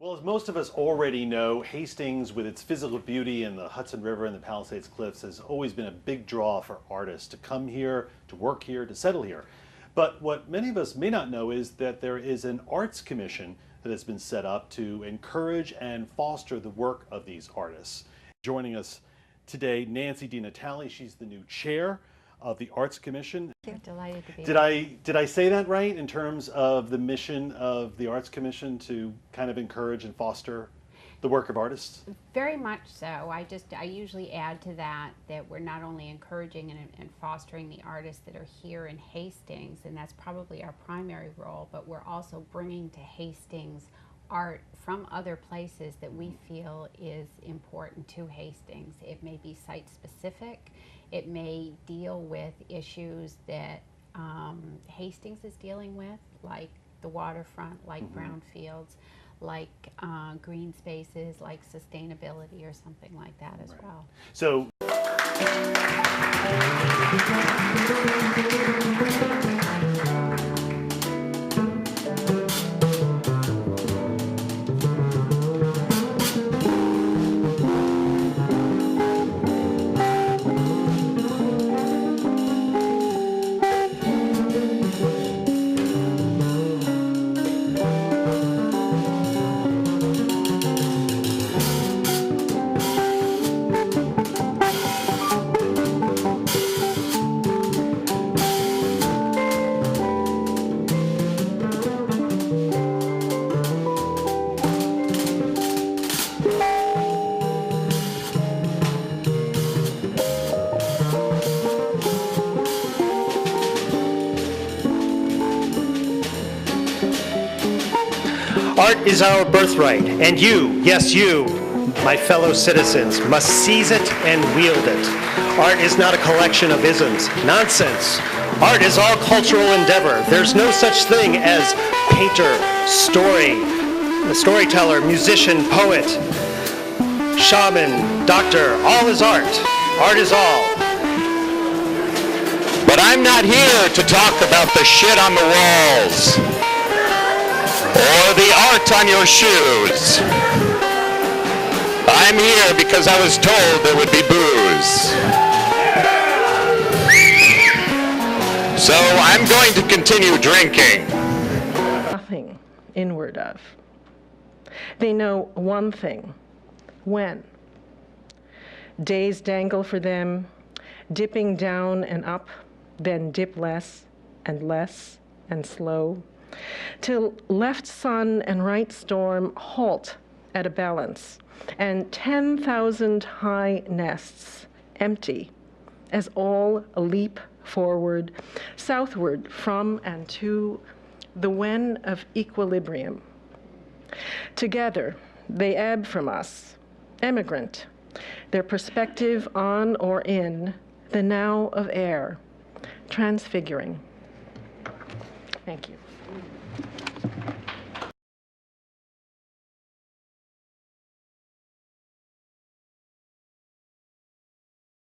Well, as most of us already know, Hastings, with its physical beauty and the Hudson River and the Palisades Cliffs, has always been a big draw for artists to come here, to work here, to settle here. But what many of us may not know is that there is an arts commission that has been set up to encourage and foster the work of these artists. Joining us today, Nancy DiNatale. She's the new chair of the Arts Commission. I'm delighted to be here. Did I say that right in terms of the mission of the Arts Commission to kind of encourage and foster the work of artists? Very much so. I usually add to that we're not only encouraging and fostering the artists that are here in Hastings, and that's probably our primary role, but we're also bringing to Hastings art from other places that we feel is important to Hastings. It may be site specific. It may deal with issues that Hastings is dealing with, like the waterfront, like brownfields, like green spaces, like sustainability or something like that as well. So. Art is our birthright, and you, yes you, my fellow citizens, must seize it and wield it. Art is not a collection of isms, nonsense. Art is all cultural endeavor. There's no such thing as painter, storyteller, musician, poet, shaman, doctor. All is art. Art is all. But I'm not here to talk about the shit on the walls or the art on your shoes. I'm here because I was told there would be booze. So I'm going to continue drinking. Nothing inward of. They know one thing: when. Days dangle for them, dipping down and up, then dip less and slow, till left sun and right storm halt at a balance, and 10,000 high nests empty as all leap forward, southward from and to the when of equilibrium. Together they ebb from us, emigrant, their perspective on or in the now of air, transfiguring. Thank you.